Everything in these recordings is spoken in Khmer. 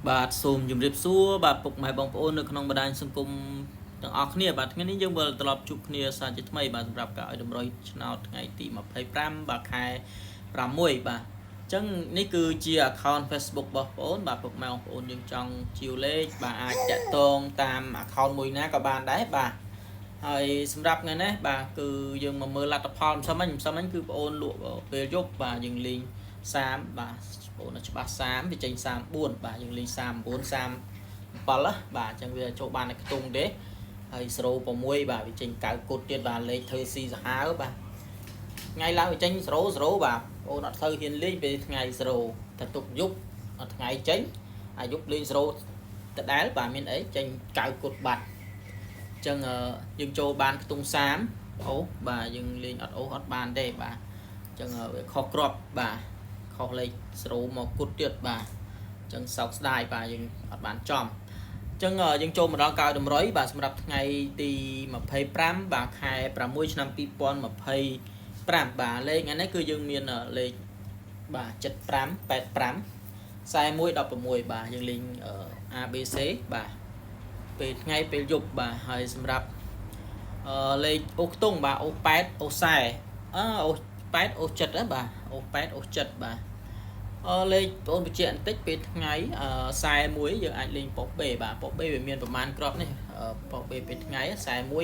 បាទសូមជម្រាបសួរបាទពុកម៉ែបងប្អូននៅក្នុងបណ្ដាញសង្គមទាំងអស់គ្នាបាទថ្ងៃនេះយើងវិលត្រឡប់ជួបគ្នាសាជាថ្មីបាទសម្រាប់ការឲ្យតម្រុយឆ្នោតថ្ងៃទី25បាទខែ6បាទអញ្ចឹងនេះគឺជា account Facebook របស់បងប្អូនបាទពុកម៉ែបងប្អូនយើងចង់ជាវលេខបាទអាចតាក់ទងតាម account មួយណាក៏បានដែរបាទហើយសម្រាប់ថ្ងៃនេះបាទគឺយើងមកមើលលទ្ធផលម្សិលមិញគឺបងប្អូនលក់ពេលយប់បាទយើងលេង30បាទបងប្អូនច្បាស់30វាចេញ34បាទយើងលេង39 37បាទអញ្ចឹងវាចូលបានតែខ្ទង់ទេហើយ06បាទវាចេញ9គុតទៀតបាទលេខធ្វើស៊ីសាហាវបាទថ្ងៃឡើងវាចេញ00បាទបងប្អូនអត់ទៅហ៊ានលេងពេលថ្ងៃ0តែទុកយប់ថ្ងៃចេញអាយប់លេង0ដដែលបាទមានអីចេញ9គុតបាត់អញ្ចឹងយើងចូលបានខ្ទង់30អូបាទយើងលេងអត់បានទេបាទអញ្ចឹងវាខុសគ្រាប់បាទខុសលេខ0មកគុតទៀតបាទអញ្ចឹងសោកស្ដាយបាទយើងអត់បានចំអញ្ចឹងយើងចូលមកដល់កៅតម្រុយបាទសម្រាប់ថ្ងៃទី25បាទខែ6ឆ្នាំ2025បាទលេខថ្ងៃនេះគឺយើងមានលេខបាទ75 85 41 16បាទយើងលេង ABC បាទពេលថ្ងៃពេលយប់បាទហើយសម្រាប់លេខអូខ្ទង់បាទអូ8អូ40អូ8អូ7ហ្នឹងបាទអូ8អូ7បាទលេខបងអូនបញ្ជាក់បន្តិចពេលថ្ងៃ41យើងអាចលេងប៉ុស B បាទប៉ុស B វាមានប្រមាណគ្រាប់នេះប៉ុស B ពេលថ្ងៃ41 52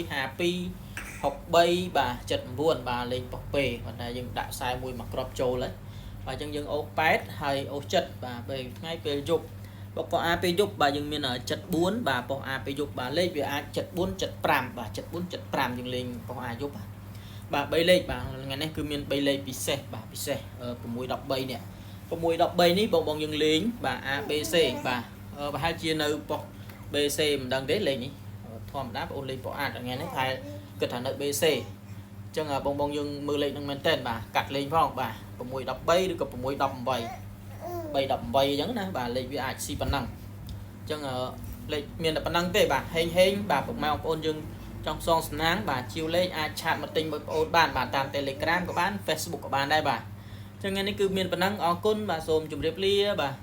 63បាទ79បាទលេងប៉ុស B ប៉ុន្តែយើងដាក់41មកគ្រាប់ចូលហើយបាទអញ្ចឹងយើងអូ8ហើយអូ7បាទពេលថ្ងៃពេលយប់ប៉ុស A ពេលយប់បាទយើងមាន74បាទប៉ុស A ពេលយប់បាទលេខវាអាច74 75បាទ74 75យើងលេងប៉ុស A យប់បាទ3លេខបាទថ្ងៃនេះគឺមាន3លេខពិសេសបាទពិសេស6 13នេះ6 13នេះបងយើងលេងបាទ ABC បាទប្រហែលជានៅប៉ុស BC មិនដឹងទេលេខនេះធម្មតាបងអូនលេងប៉ុស A ថ្ងៃនេះតែគិតថានៅ BC អញ្ចឹងបងយើងមើលលេខនឹងមែនតើបាទកាត់លេងផងបាទ6 13ឬក៏6 18 3 18អញ្ចឹងណាបាទលេខវាអាចស៊ីប៉ុណ្ណឹងអញ្ចឹងលេខមានតែប៉ុណ្ណឹងទេបាទហេងបាទពុកម៉ែបងប្អូនយើងចង់ផ្សងសំណាងបាទជាវលេខអាចឆាតមកទិញបងប្អូនបានបាទតាម Telegram ក៏បាន Facebook ក៏បានដែរបាទអញ្ចឹងថ្ងៃនេះគឺមានប៉ុណ្ណឹងអរគុណបាទសូមជម្រាបលាបាទ